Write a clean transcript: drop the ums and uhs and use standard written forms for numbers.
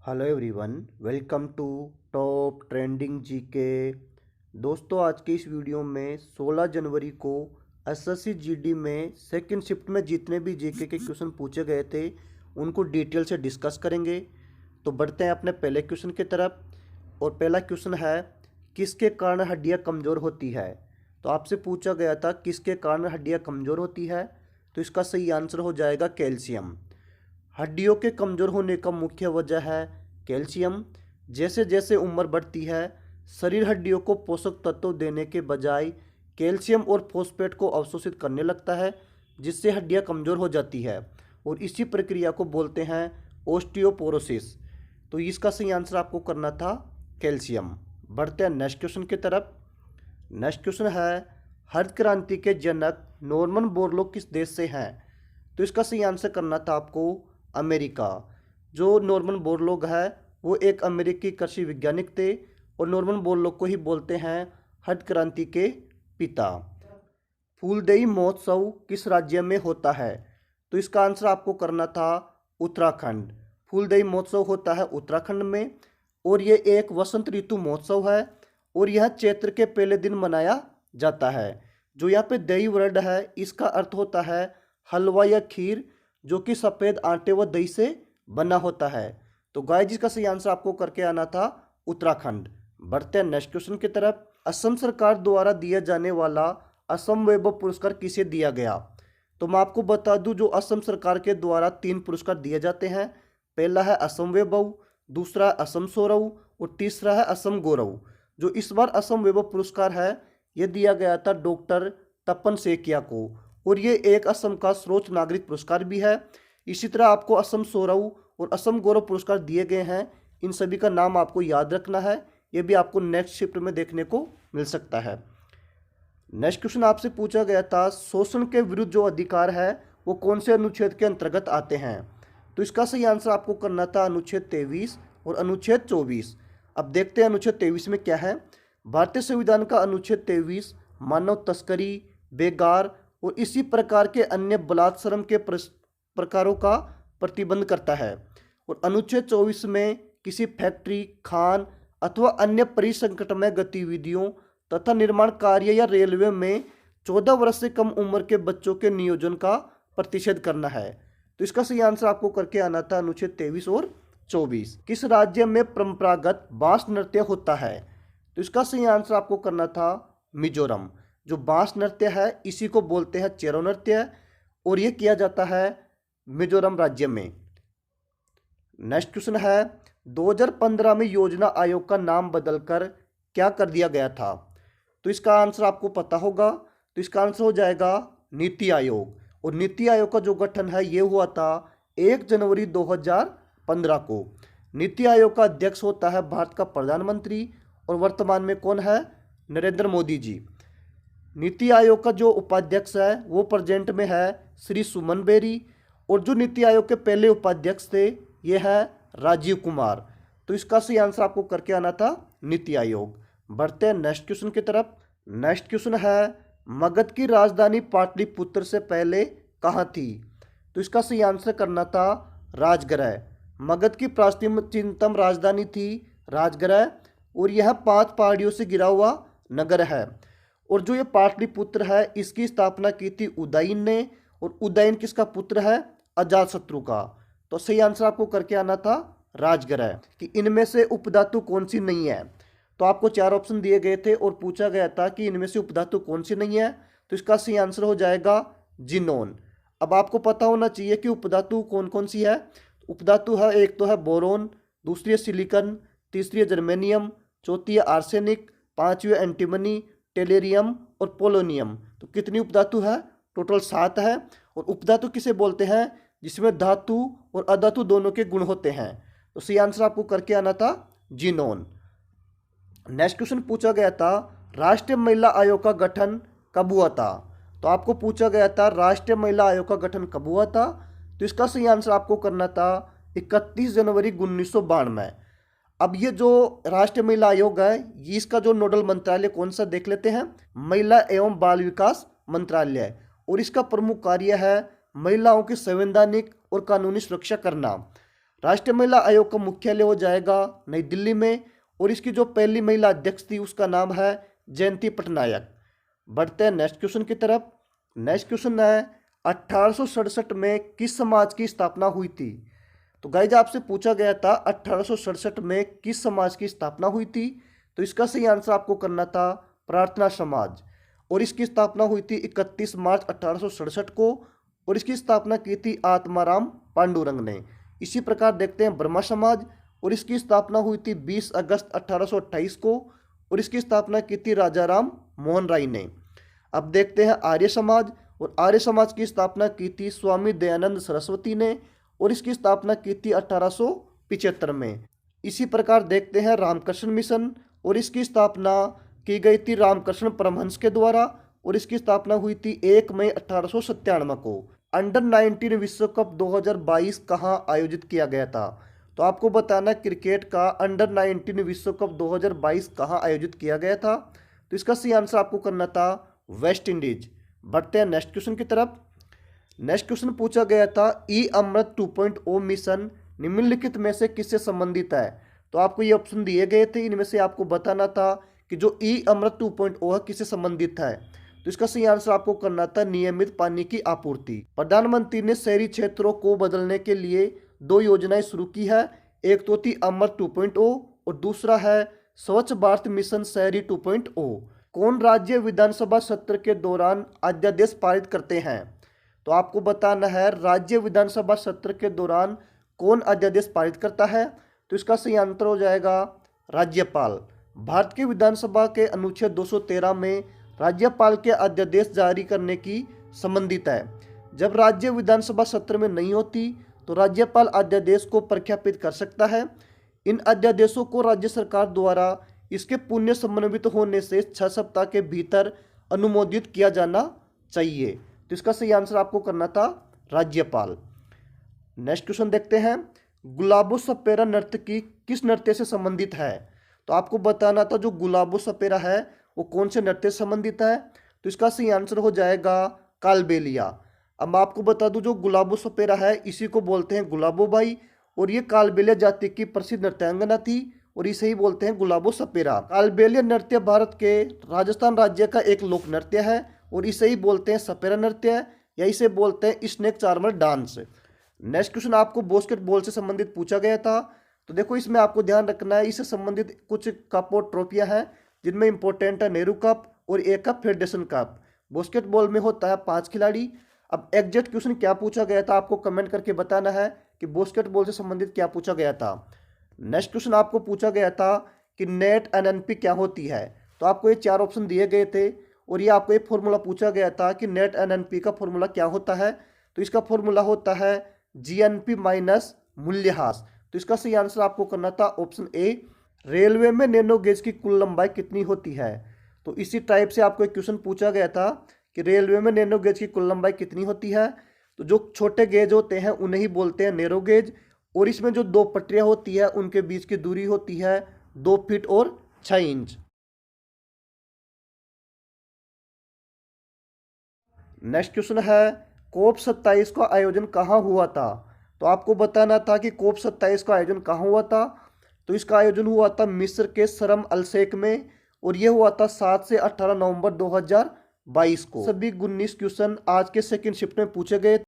Hello everyone, welcome to top trending GK. दोस्तों, आज की इस वीडियो में 16 जनवरी को एसएससी जीडी में सेकंड शिफ्ट में जितने भी जीके के क्वेश्चन पूछे गए थे उनको डिटेल से डिस्कस करेंगे। तो बढ़ते हैं अपने पहले क्वेश्चन की तरफ। और पहला क्वेश्चन है, किसके कारण हड्डियां कमज़ोर होती है। तो आपसे पूछा गया था किसके कारण हड्डियां कमज़ोर होती है, तो इसका सही आंसर हो जाएगा कैल्शियम। हड्डियों के कमज़ोर होने का मुख्य वजह है कैल्शियम। जैसे जैसे उम्र बढ़ती है, शरीर हड्डियों को पोषक तत्व देने के बजाय कैल्शियम और फॉस्फेट को अवशोषित करने लगता है, जिससे हड्डियां कमज़ोर हो जाती है और इसी प्रक्रिया को बोलते हैं ओस्टियोपोरोसिस। तो इसका सही आंसर आपको करना था कैल्शियम। बढ़ते हैं नेक्स्ट क्वेश्चन की तरफ। नेक्स्ट क्वेश्चन है, हरित क्रांति के जनक नॉर्मन बोरलॉग किस देश से हैं। तो इसका सही आंसर करना था आपको अमेरिका। जो नॉर्मन बोरलॉग है वो एक अमेरिकी कृषि वैज्ञानिक थे और नॉर्मन बोरलॉग को ही बोलते हैं हरित क्रांति के पिता। फूलदेई महोत्सव किस राज्य में होता है। तो इसका आंसर आपको करना था उत्तराखंड। फूलदेई महोत्सव होता है उत्तराखंड में और ये एक वसंत ऋतु महोत्सव है और यह चैत्र के पहले दिन मनाया जाता है। जो यहाँ पे दही वर्ड है इसका अर्थ होता है हलवा या खीर, जो कि सफ़ेद आटे व दही से बना होता है। तो गाइस, जिसका सही आंसर आपको करके आना था उत्तराखंड। बढ़ते हैं नेक्स्ट क्वेश्चन की तरफ। असम सरकार द्वारा दिया जाने वाला असम वैभव पुरस्कार किसे दिया गया। तो मैं आपको बता दूं, जो असम सरकार के द्वारा 3 पुरस्कार दिए जाते हैं। पहला है असम वैभव, दूसरा असम सौरव और तीसरा है असम गौरव। जो इस बार असम वैभव पुरस्कार है ये दिया गया था डॉक्टर तपन सेकिया को और ये एक असम का सर्वोच्च नागरिक पुरस्कार भी है। इसी तरह आपको असम सौरव और असम गौरव पुरस्कार दिए गए हैं। इन सभी का नाम आपको याद रखना है, ये भी आपको नेक्स्ट शिफ्ट में देखने को मिल सकता है। नेक्स्ट क्वेश्चन आपसे पूछा गया था, शोषण के विरुद्ध जो अधिकार है वो कौन से अनुच्छेद के अंतर्गत आते हैं। तो इसका सही आंसर आपको करना था अनुच्छेद 23 और अनुच्छेद 24। अब देखते हैं अनुच्छेद 23 में क्या है। भारतीय संविधान का अनुच्छेद 23 मानव तस्करी, बेगार और इसी प्रकार के अन्य बलात्श्रम के प्रकारों का प्रतिबंध करता है। और अनुच्छेद 24 में किसी फैक्ट्री, खान अथवा अन्य परिसंकटमय गतिविधियों तथा निर्माण कार्य या रेलवे में 14 वर्ष से कम उम्र के बच्चों के नियोजन का प्रतिषेध करना है। तो इसका सही आंसर आपको करके आना था अनुच्छेद 23 और 24। किस राज्य में परंपरागत बांस नृत्य होता है। तो इसका सही आंसर आपको करना था मिजोरम। जो बांस नृत्य है इसी को बोलते हैं चेरो नृत्य और ये किया जाता है मिजोरम राज्य में। नेक्स्ट क्वेश्चन है, 2015 में योजना आयोग का नाम बदलकर क्या कर दिया गया था। तो इसका आंसर आपको पता होगा। तो इसका आंसर हो जाएगा नीति आयोग। और नीति आयोग का जो गठन है ये हुआ था 1 जनवरी 2015 को। नीति आयोग का अध्यक्ष होता है भारत का प्रधानमंत्री और वर्तमान में कौन है, नरेंद्र मोदी जी। नीति आयोग का जो उपाध्यक्ष है वो प्रेजेंट में है श्री सुमन बेरी और जो नीति आयोग के पहले उपाध्यक्ष थे ये है राजीव कुमार। तो इसका सही आंसर आपको करके आना था नीति आयोग। बढ़ते हैं नेक्स्ट क्वेश्चन की तरफ। नेक्स्ट क्वेश्चन है, मगध की राजधानी पाटलिपुत्र से पहले कहाँ थी। तो इसका सही आंसर करना था राजगृह। मगध की प्राचीनतम राजधानी थी राजगृह और यह 5 पहाड़ियों से घिरा हुआ नगर है। और जो ये पाटलिपुत्र है इसकी स्थापना की थी उदयन ने और उदयन किसका पुत्र है, अजातशत्रु का। तो सही आंसर आपको करके आना था राजगृह। कि इनमें से उपधातु कौन सी नहीं है। तो आपको 4 ऑप्शन दिए गए थे और पूछा गया था कि इनमें से उपधातु कौन सी नहीं है। तो इसका सही आंसर हो जाएगा जिनोन। अब आपको पता होना चाहिए कि उपधातु कौन कौन सी है। उपधातु है, एक तो है बोरोन, दूसरी है सिलिकन, तीसरी है जर्मेनियम, चौथी है आर्सेनिक, पांचवी है एंटीमनी, टेलेरियम और पोलोनियम। तो कितनी उपधातु है, टोटल 7 है। और उपधातु किसे बोलते हैं, जिसमें धातु और अधातु दोनों के गुण होते हैं। तो सही आंसर आपको करके आना था जिनोन। नेक्स्ट क्वेश्चन पूछा गया था, राष्ट्रीय महिला आयोग का गठन कब हुआ था। तो आपको पूछा गया था राष्ट्रीय महिला आयोग का गठन कब हुआ था। तो इसका सही आंसर आपको करना था 31 जनवरी 1992। अब ये जो राष्ट्रीय महिला आयोग है ये इसका जो नोडल मंत्रालय कौन सा देख लेते हैं, महिला एवं बाल विकास मंत्रालय। और इसका प्रमुख कार्य है महिलाओं की संवैधानिक और कानूनी सुरक्षा करना। राष्ट्रीय महिला आयोग का मुख्यालय हो जाएगा नई दिल्ली में, और इसकी जो पहली महिला अध्यक्ष थी उसका नाम है जयंती पटनायक। बढ़ते हैं नेक्स्ट क्वेश्चन की तरफ। नेक्स्ट क्वेश्चन है 1867 में किस समाज की स्थापना हुई थी? तो गाइज आपसे पूछा गया था 1867 में किस समाज की स्थापना हुई थी, तो इसका सही आंसर आपको करना था प्रार्थना समाज, और इसकी स्थापना हुई थी 31 मार्च 1867 को, और इसकी स्थापना की थी आत्माराम पांडुरंग ने। इसी प्रकार देखते हैं ब्रह्मा समाज, और इसकी स्थापना हुई थी 20 अगस्त 1828 को, और इसकी स्थापना की थी राजा राम मोहन राय ने। अब देखते हैं आर्य समाज, और आर्य समाज की स्थापना की थी स्वामी दयानंद सरस्वती ने, और इसकी स्थापना की थी 1875 में। इसी प्रकार देखते हैं रामकृष्ण मिशन, और इसकी स्थापना की गई थी रामकृष्ण परमहंस के द्वारा, और इसकी स्थापना हुई थी 1 मई 1897 को। अंडर 19 विश्व कप 2022 कहाँ आयोजित किया गया था? तो आपको बताना क्रिकेट का अंडर 19 विश्व कप 2022 कहाँ आयोजित किया गया था, तो इसका सही आंसर आपको करना था वेस्ट इंडीज। बढ़ते हैं नेक्स्ट क्वेश्चन की तरफ। नेक्स्ट क्वेश्चन पूछा गया था ई अमृत 2.0 मिशन निम्नलिखित में से किससे संबंधित है? तो आपको ये ऑप्शन दिए गए थे, इनमें से आपको बताना था कि जो ई अमृत 2.0 है किससे संबंधित है, तो इसका सही आंसर आपको करना था नियमित पानी की आपूर्ति। प्रधानमंत्री ने शहरी क्षेत्रों को बदलने के लिए 2 योजनाएं शुरू की है, एक तो थी अमृत 2.0 और दूसरा है स्वच्छ भारत मिशन शहरी 2.0। कौन राज्य विधानसभा सत्र के दौरान अध्यादेश पारित करते हैं? तो आपको बताना है राज्य विधानसभा सत्र के दौरान कौन अध्यादेश पारित करता है, तो इसका सही आंसर हो जाएगा राज्यपाल। भारत के विधानसभा के अनुच्छेद 213 में राज्यपाल के अध्यादेश जारी करने की संबंधित है। जब राज्य विधानसभा सत्र में नहीं होती तो राज्यपाल अध्यादेश को प्रख्यापित कर सकता है। इन अध्यादेशों को राज्य सरकार द्वारा इसके पुण्य समन्वित होने से 6 सप्ताह के भीतर अनुमोदित किया जाना चाहिए, तो इसका सही आंसर आपको करना था राज्यपाल। नेक्स्ट क्वेश्चन देखते हैं गुलाबो सपेरा नर्तकी किस नृत्य से संबंधित है? तो आपको बताना था जो गुलाबो सपेरा है वो कौन से नृत्य से संबंधित है, तो इसका सही आंसर हो जाएगा कालबेलिया। अब मैं आपको बता दूं जो गुलाबो सपेरा है इसी को बोलते हैं गुलाबो बाई, और ये कालबेलिया जाति की प्रसिद्ध नृत्यांगना थी, और इसे ही बोलते हैं गुलाबो सपेरा। कालबेलिया नृत्य भारत के राजस्थान राज्य का एक लोक नृत्य है, और इसे ही बोलते हैं सपेरा नृत्य, या इसे बोलते हैं snake charmer dance. Next question आपको बास्केटबॉल से संबंधित पूछा गया था, तो देखो इसमें आपको ध्यान रखना है इससे संबंधित कुछ कप और ट्रॉफियां हैं, जिनमें इंपॉर्टेंट है नेहरू कप और एक कप फेडरेशन कप। बास्केटबॉल में होता है 5 खिलाड़ी। अब एग्जैक्ट क्वेश्चन क्या पूछा गया था आपको कमेंट करके बताना है कि बास्केटबॉल से संबंधित क्या पूछा गया था। नेक्स्ट क्वेश्चन आपको पूछा गया था कि नेट एनएनपी क्या होती है, तो आपको ये 4 ऑप्शन दिए गए थे, और ये आपको एक फॉर्मूला पूछा गया था कि नेट एनएनपी का फॉर्मूला क्या होता है, तो इसका फॉर्मूला होता है जीएनपी माइनस मूल्यह्रास। तो इसका सही आंसर आपको करना था ऑप्शन ए। रेलवे में नैनो गेज की कुल लंबाई कितनी होती है? तो इसी टाइप से आपको एक क्वेश्चन पूछा गया था कि रेलवे में नैनो गेज की कुल लंबाई कितनी होती है, तो जो छोटे गेज होते हैं उन्हें ही बोलते हैं नैरो गेज, और इसमें जो 2 पटरियां होती है उनके बीच की दूरी होती है 2 फीट और 6 इंच। नेक्स्ट क्वेश्चन है कोप 27 का आयोजन कहाँ हुआ था? तो आपको बताना था कि कोप 27 का आयोजन कहाँ हुआ था, तो इसका आयोजन हुआ था मिस्र के शर्म अल शेख में, और यह हुआ था 7 से 18 नवंबर 2022 को। सभी 19 क्वेश्चन आज के सेकंड शिफ्ट में पूछे गए।